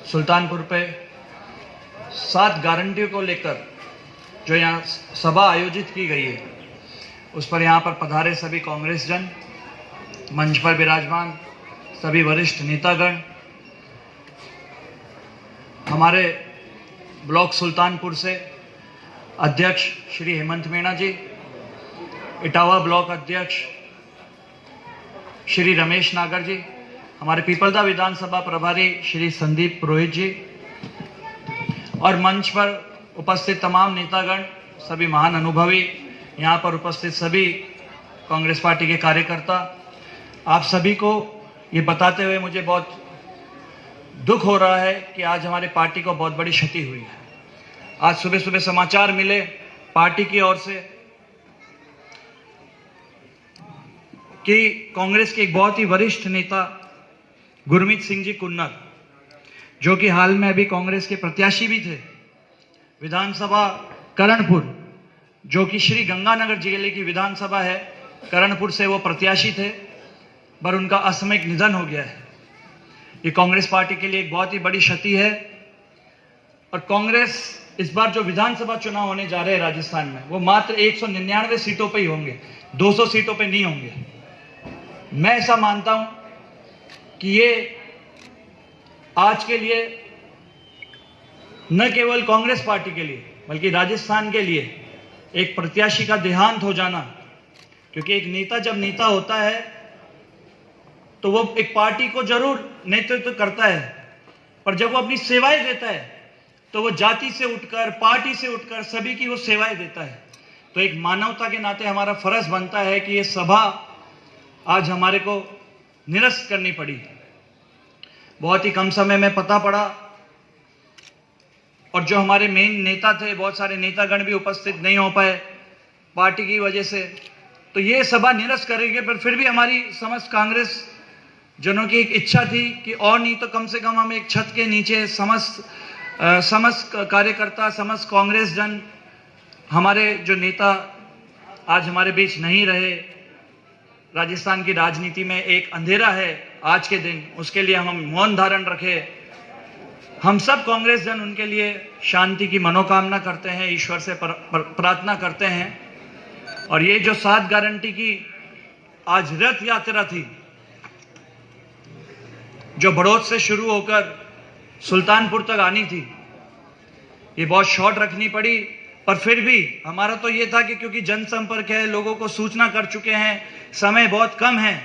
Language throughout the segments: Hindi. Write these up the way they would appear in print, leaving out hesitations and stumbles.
सुल्तानपुर पे 7 गारंटियों को लेकर जो यहाँ सभा आयोजित की गई है, उस पर यहाँ पर पधारे सभी कांग्रेस जन, मंच पर विराजमान सभी वरिष्ठ नेतागण, हमारे ब्लॉक सुल्तानपुर से अध्यक्ष श्री हेमंत मीणा जी, इटावा ब्लॉक अध्यक्ष श्री रमेश नागर जी, हमारे पीपलदा विधानसभा प्रभारी श्री संदीप पुरोहित जी और मंच पर उपस्थित तमाम नेतागण, सभी महान अनुभवी, यहाँ पर उपस्थित सभी कांग्रेस पार्टी के कार्यकर्ता, आप सभी को ये बताते हुए मुझे बहुत दुख हो रहा है कि आज हमारी पार्टी को बहुत बड़ी क्षति हुई है। आज सुबह सुबह समाचार मिले पार्टी की ओर से कि कांग्रेस के एक बहुत ही वरिष्ठ नेता गुरमीत सिंह जी कुन्नर, जो कि हाल में अभी कांग्रेस के प्रत्याशी भी थे विधानसभा करणपुर, जो कि श्री गंगानगर जिले की विधानसभा है, करणपुर से वो प्रत्याशी थे, पर उनका असामयिक निधन हो गया है। ये कांग्रेस पार्टी के लिए एक बहुत ही बड़ी क्षति है। और कांग्रेस इस बार जो विधानसभा चुनाव होने जा रहे हैं राजस्थान में, वो मात्र 199 सीटों पे ही होंगे, 200 सीटों पे नहीं होंगे। मैं ऐसा मानता हूं कि ये आज के लिए न केवल कांग्रेस पार्टी के लिए बल्कि राजस्थान के लिए एक प्रत्याशी का देहांत हो जाना, क्योंकि एक नेता जब नेता होता है तो वो एक पार्टी को जरूर नेतृत्व करता है, पर जब वो अपनी सेवाएं देता है तो वो जाति से उठकर, पार्टी से उठकर सभी की वो सेवाएं देता है। तो एक मानवता के नाते हमारा फर्ज बनता है कि ये सभा आज हमारे को निरस्त करनी पड़ी। बहुत ही कम समय में पता पड़ा, और जो हमारे मेन नेता थे, बहुत सारे नेतागण भी उपस्थित नहीं हो पाए पार्टी की वजह से, तो ये सभा निरस्त करेंगे। पर फिर भी हमारी समस्त कांग्रेस जनों की एक इच्छा थी कि और नहीं तो कम से कम हम एक छत के नीचे समस्त कार्यकर्ता, समस्त कांग्रेस जन, हमारे जो नेता आज हमारे बीच नहीं रहे, राजस्थान की राजनीति में एक अंधेरा है आज के दिन, उसके लिए हम मौन धारण रखे। हम सब कांग्रेस जन उनके लिए शांति की मनोकामना करते हैं, ईश्वर से प्रार्थना करते हैं। और ये जो 7 गारंटी की आज रथ यात्रा थी, जो बड़ौद से शुरू होकर सुल्तानपुर तक आनी थी, ये बहुत शॉर्ट रखनी पड़ी। पर फिर भी हमारा तो ये था कि क्योंकि जनसंपर्क है, लोगों को सूचना कर चुके हैं, समय बहुत कम है,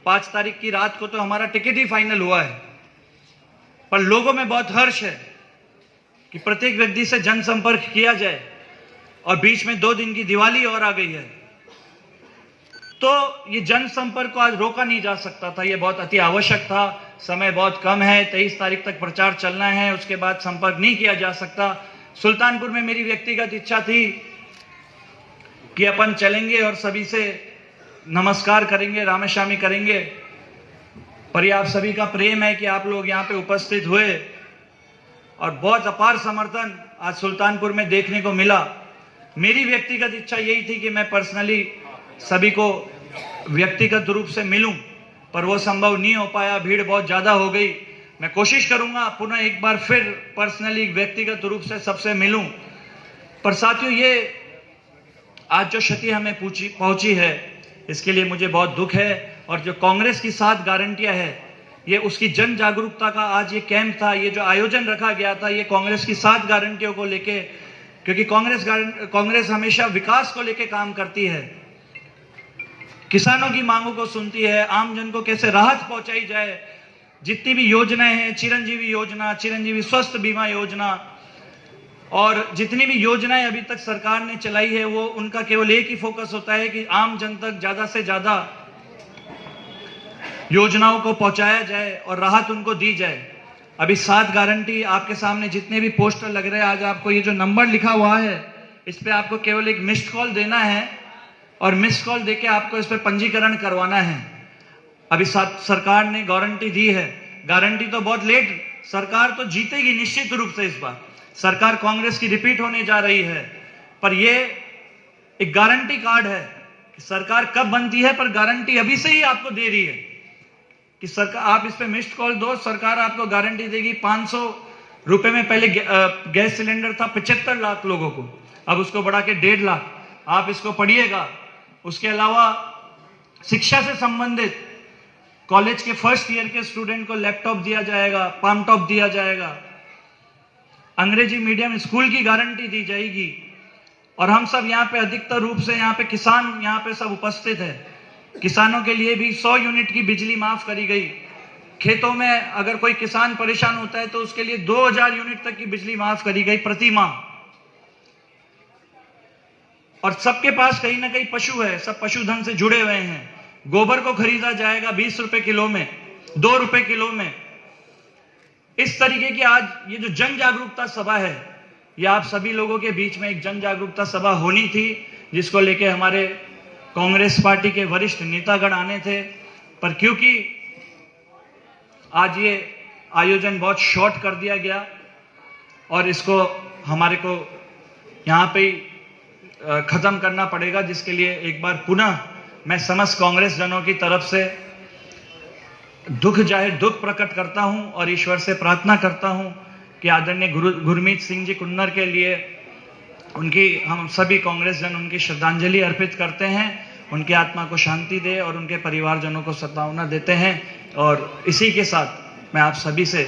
5 तारीख की रात को तो हमारा टिकट ही फाइनल हुआ है, पर लोगों में बहुत हर्ष है कि प्रत्येक व्यक्ति से जनसंपर्क किया जाए। और बीच में 2 दिन की दिवाली और आ गई है, तो ये जनसंपर्क को आज रोका नहीं जा सकता था, ये बहुत अति आवश्यक था। समय बहुत कम है, 23 तारीख तक प्रचार चलना है, उसके बाद संपर्क नहीं किया जा सकता। सुल्तानपुर में मेरी व्यक्तिगत इच्छा थी कि अपन चलेंगे और सभी से नमस्कार करेंगे, रामशामी करेंगे, पर ये आप सभी का प्रेम है कि आप लोग यहाँ पे उपस्थित हुए और बहुत अपार समर्थन आज सुल्तानपुर में देखने को मिला। मेरी व्यक्तिगत इच्छा यही थी कि मैं पर्सनली सभी को व्यक्तिगत रूप से मिलूं, पर वो संभव नहीं हो पाया, भीड़ बहुत ज्यादा हो गई। मैं कोशिश करूंगा पुनः एक बार फिर पर्सनली व्यक्तिगत रूप से सबसे मिलूं। पर साथियों, ये आज जो क्षति हमें पहुंची है, इसके लिए मुझे बहुत दुख है। और जो कांग्रेस की 7 गारंटियां है, ये उसकी जन जागरूकता का आज ये कैंप था, ये जो आयोजन रखा गया था, ये कांग्रेस की 7 गारंटियों को लेके, क्योंकि कांग्रेस हमेशा विकास को लेके काम करती है, किसानों की मांगों को सुनती है, आम जन को कैसे राहत पहुंचाई जाए। जितनी भी योजनाएं हैं, चिरंजीवी योजना, चिरंजीवी स्वास्थ्य बीमा योजना, और जितनी भी योजनाएं अभी तक सरकार ने चलाई है, वो उनका केवल एक ही फोकस होता है कि आम जन तक ज्यादा से ज्यादा योजनाओं को पहुंचाया जाए और राहत उनको दी जाए। अभी 7 गारंटी आपके सामने जितने भी पोस्टर लग रहे हैं, आज आपको ये जो नंबर लिखा हुआ है, इस पे आपको केवल एक मिस्ड कॉल देना है और मिस्ड कॉल देके आपको इस पे पंजीकरण करवाना है। अभी सरकार ने गारंटी दी है, गारंटी तो बहुत लेट, सरकार तो जीतेगी निश्चित रूप से। इस बार सरकार कांग्रेस की रिपीट होने जा रही है, पर ये एक गारंटी कार्ड है कि सरकार कब बनती है, पर गारंटी अभी से ही आपको दे रही है। कि सरकार आप इस पे मिस्ड कॉल दो, सरकार आपको गारंटी देगी 500 रुपए में पहले गैस सिलेंडर था 75 लाख लोगों को, अब उसको बढ़ा के 1.5 लाख। आप इसको पढ़िएगा। उसके अलावा शिक्षा से संबंधित कॉलेज के फर्स्ट ईयर के स्टूडेंट को लैपटॉप दिया जाएगा, पाम टॉप दिया जाएगा, अंग्रेजी मीडियम स्कूल की गारंटी दी जाएगी। और हम सब यहाँ पे अधिकतर रूप से यहाँ पे किसान यहाँ पे सब उपस्थित है। किसानों के लिए भी 100 यूनिट की बिजली माफ करी गई। खेतों में अगर कोई किसान परेशान होता है तो उसके लिए 2000 यूनिट तक की बिजली माफ करी गई प्रति माह। और सबके पास कहीं ना कहीं पशु है, सब पशुधन से जुड़े हुए हैं। गोबर को खरीदा जाएगा 20 रुपए किलो में, 2 रुपए किलो में। इस तरीके की आज ये जो जन जागरूकता सभा है, ये आप सभी लोगों के बीच में एक जन जागरूकता सभा होनी थी, जिसको लेके हमारे कांग्रेस पार्टी के वरिष्ठ नेतागण आने थे। पर क्योंकि आज ये आयोजन बहुत शॉर्ट कर दिया गया और इसको हमारे को यहाँ पे खत्म करना पड़ेगा, जिसके लिए एक बार पुनः मैं समस्त कांग्रेस जनों की तरफ से दुख प्रकट करता हूं और ईश्वर से प्रार्थना करता हूं कि आदरणीय गुरमीत सिंह जी कुन्नर के लिए हम सभी कांग्रेस जन उनकी श्रद्धांजलि अर्पित करते हैं। उनकी आत्मा को शांति दे और उनके परिवारजनों को सद्भावना देते हैं। और इसी के साथ मैं आप सभी से